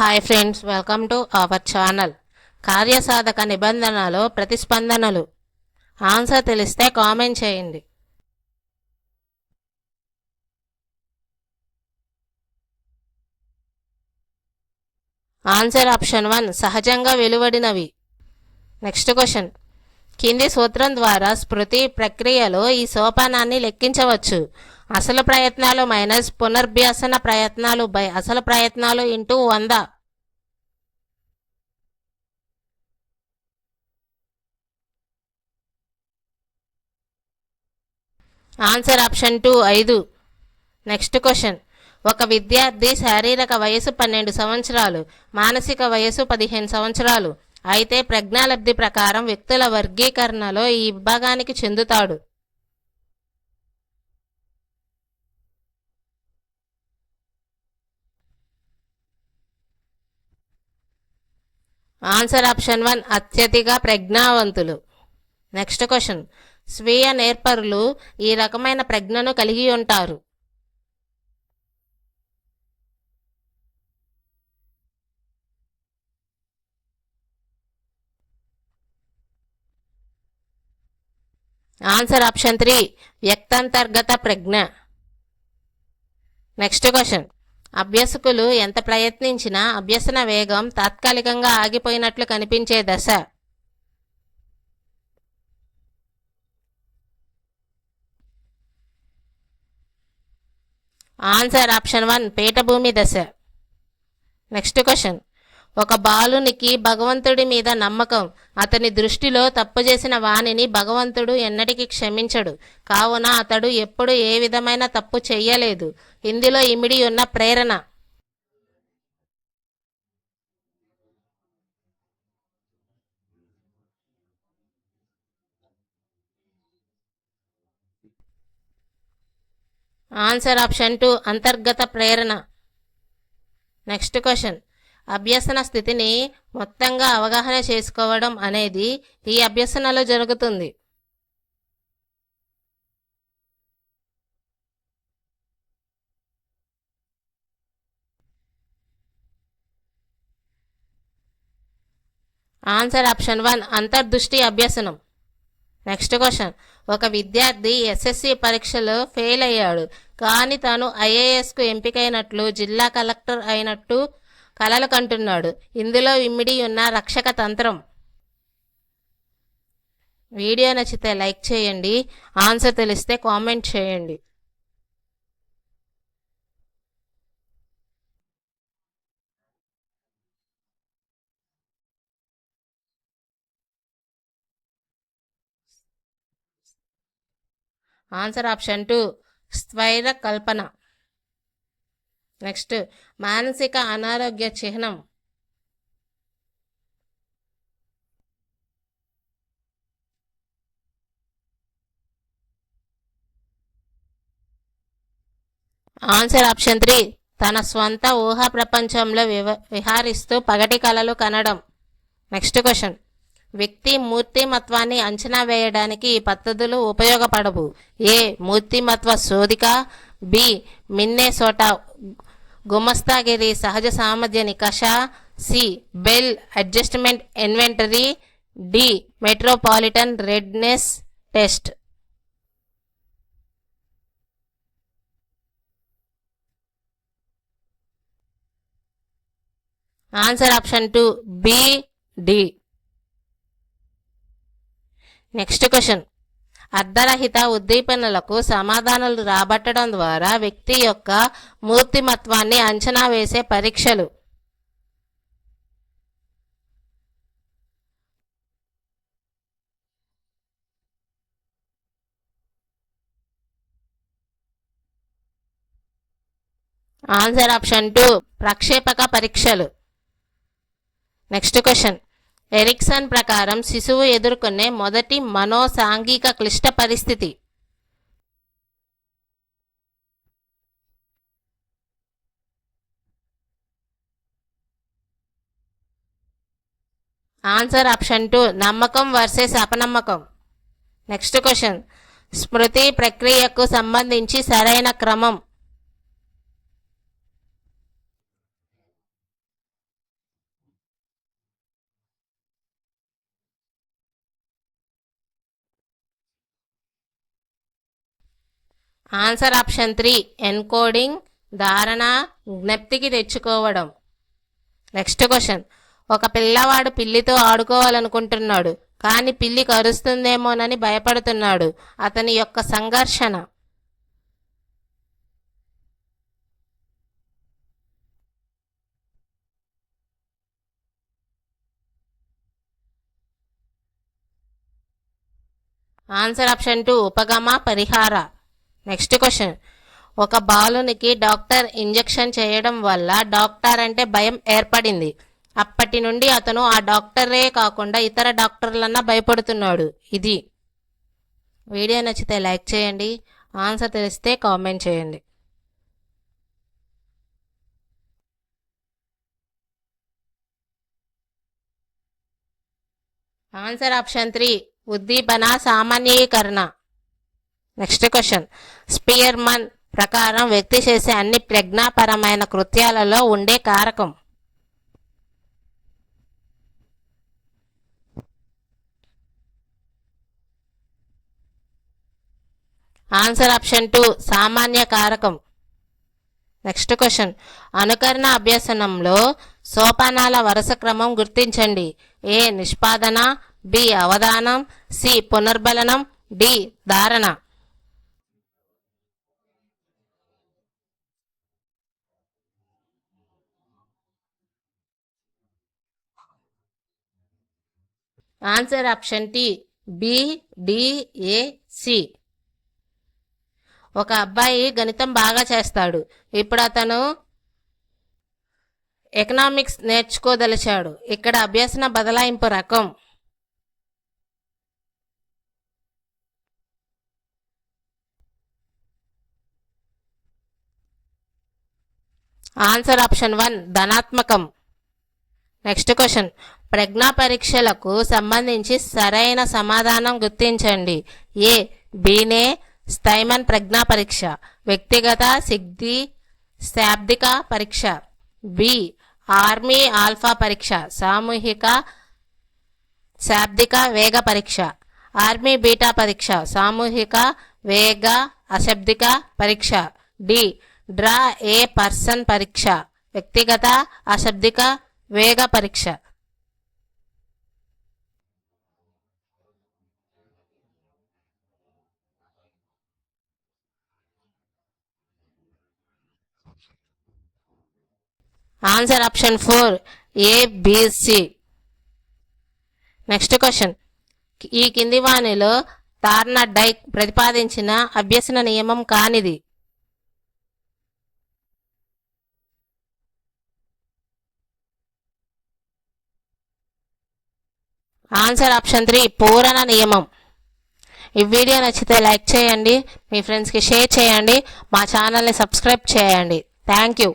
Hi friends, welcome to our channel. కార్యసాధక నిబంధనలో ప్రతిస్పందనలు. ఆన్సర్ తెలిస్తే కామెంట్ చేయండి. ఆన్సర్ ఆప్షన్ 1 సహజంగా వెలువడినవి. Next question. కింది సూత్రం ద్వారా స్మృతి ప్రక్రియలో ఈ సోపానాన్ని లెక్కించవచ్చు. అసలు ప్రయత్నాలు మైనస్ పునర్భ్యసన ప్రయత్నాలు బై అసలు ప్రయత్నాలు into 100. Answer option 2 5. Next question. ఒక విద్యార్థి శారీరక వయసు 12 సంవత్సరాలు, మానసిక వయసు 15 సంవత్సరాలు అయితే ప్రజ్ఞాలబ్ధి ప్రకారం వ్యక్తుల వర్గీకరణలో ఈ విభాగానికి చెందుతాడు. ఆన్సర్ ఆప్షన్ 1 అత్యధిక ప్రజ్ఞావంతులు. Next question. స్వీయ నేర్పరులు ఈ రకమైన ప్రజ్ఞను కలిగి ఉంటారు. ఆన్సర్ ఆప్షన్ 3 వ్యక్తాంతర్గత ప్రజ్ఞ. Next question. అభ్యసకులు ఎంత ప్రయత్నించినా అభ్యసన వేగం తాత్కాలికంగా ఆగిపోయినట్లు కనిపించే దశ. ఆన్సర్ ఆప్షన్ 1 పీఠభూమి దశ. Next question. ఒక బాలునికి భగవంతుడి మీద నమ్మకం. అతని దృష్టిలో తప్పు చేసిన వానిని భగవంతుడు ఎన్నటికీ క్షమించడు. కావున అతడు ఎప్పుడు ఏ విధమైన తప్పు చెయ్యలేదు. ఇందులో ఇమిడి ఉన్న ప్రేరణ. ఆన్సర్ ఆప్షన్ 2 అంతర్గత ప్రేరణ. Next question. అభ్యసన స్థితిని మొత్తంగా అవగాహన చేసుకోవడం అనేది ఈ అభ్యసనలో జరుగుతుంది. ఆన్సర్ ఆప్షన్ 1 అంతర్దృష్టి అభ్యసనం. Next question. ఒక విద్యార్థి ఎస్ఎస్సి పరీక్షలో ఫెయిల్ అయ్యాడు, కానీ తాను ఐఏఎస్కు ఎంపికైనట్లు జిల్లా కలెక్టర్ అయినట్టు కలలు కంటున్నాడు. ఇందులో ఇమిడి ఉన్న రక్షక తంత్రం. వీడియో నచ్చితే లైక్ చేయండి. ఆన్సర్ తెలిస్తే కామెంట్ చేయండి. ఆన్సర్ ఆప్షన్ 2 స్వైర కల్పన. నెక్స్ట్. మానసిక అనారోగ్య చిహ్నం. ఆన్సర్ ఆప్షన్ 3 తన స్వంత ఊహా ప్రపంచంలో విహారిస్తూ పగటి కలలు కనడం. Next question. వ్యక్తి మూర్తిమత్వాన్ని అంచనా వేయడానికి ఈ పద్ధతులు ఉపయోగపడవు. ఏ మూర్తిమత్వ శోధిక, బి మిన్నెసోటా గుమస్తాగిరి సహజ సామర్థ్య నికష, C Bell adjustment inventory, D metropolitan readiness test. Answer option 2 B D. Next question. అర్ధరహిత ఉద్దీపనలకు సమాధానాలు రాబట్టడం ద్వారా వ్యక్తి యొక్క మూర్తిమత్వాన్ని అంచనా వేసే పరీక్షలు. ఆన్సర్ ఆప్షన్ 2 ప్రక్షేపక పరీక్షలు. Next question. ఎరిక్సన్ ప్రకారం శిశువు ఎదుర్కొనే మొదటి మనోసాంఘిక క్లిష్ట పరిస్థితి. ఆన్సర్ ఆప్షన్ 2 నమ్మకం వర్సెస్ అపనమ్మకం. Next question. స్మృతి ప్రక్రియకు సంబంధించి సరైన క్రమం. ఆన్సర్ ఆప్షన్ 3 ఎన్కోడింగ్, ధారణ, జ్ఞప్తికి తెచ్చుకోవడం. Next question. ఒక పిల్లవాడు పిల్లితో ఆడుకోవాలనుకుంటున్నాడు, కానీ పిల్లి కరుస్తుందేమోనని భయపడుతున్నాడు. అతని యొక్క సంఘర్షణ. ఆన్సర్ ఆప్షన్ 2 ఉపగమ, పరిహార. Next question. ఒక బాలునికి డాక్టర్ ఇంజెక్షన్ చేయడం వల్ల డాక్టర్ అంటే భయం ఏర్పడింది. అప్పటి నుండి అతను ఆ డాక్టరే కాకుండా ఇతర డాక్టర్లన్నా భయపడుతున్నాడు. ఇది. వీడియో నచ్చితే లైక్ చేయండి. ఆన్సర్ తెలిస్తే కామెంట్ చేయండి. ఆన్సర్ ఆప్షన్ 3 ఉద్దీపన, సామాన్యీకరణ. Next question. స్పియర్మన్ ప్రకారం వ్యక్తి చేసే అన్ని ప్రజ్ఞాపరమైన కృత్యాలలో ఉండే కారకం. ఆన్సర్ ఆప్షన్ 2 సామాన్య కారకం. Next question. అనుకరణ అభ్యసనంలో సోపానాల వరుస క్రమం గుర్తించండి. ఏ నిష్పాదన, బి అవధానం, సి పునర్బలనం, డి ధారణ. Answer option T B, D, A, C. ఒక అబ్బాయి గణితం బాగా చేస్తాడు. ఇప్పుడు అతను ఎకనామిక్స్ నేర్చుకోదలిచాడు. ఇక్కడ అభ్యసన బదలాయింపు రకం. ఆన్సర్ ఆప్షన్ 1 ధనాత్మకం. Next question. ప్రజ్ఞా పరీక్షలకు సంబంధించి సరైన సమాధానం గుర్తించండి. ఏ బీనే స్థైమన్ ప్రజ్ఞా పరీక్ష, వ్యక్తిగత సిద్ధి శాబ్దిక పరీక్ష. బి ఆర్మీ ఆల్ఫా పరీక్ష, సామూహిక శాబ్దిక వేగ పరీక్ష. ఆర్మీ బీటా పరీక్ష, సామూహిక వేగ అశాబ్దిక పరీక్ష. డి డ్రా ఏ పర్సన్ పరీక్ష, వ్యక్తిగత అశాబ్దిక వేగ పరీక్ష. Answer option 4 A B C. Next question. ఈ కింది వానిలో టార్నర్ డైక్ ప్రతిపాదించిన అభ్యసన నియమం కానిది. ఆన్సర్ ఆప్షన్ 3 పూరణ నియమం. ఈ వీడియో నచ్చితే లైక్ చేయండి, మీ ఫ్రెండ్స్కి షేర్ చేయండి, మా ఛానల్ని సబ్స్క్రైబ్ చేయండి. Thank you.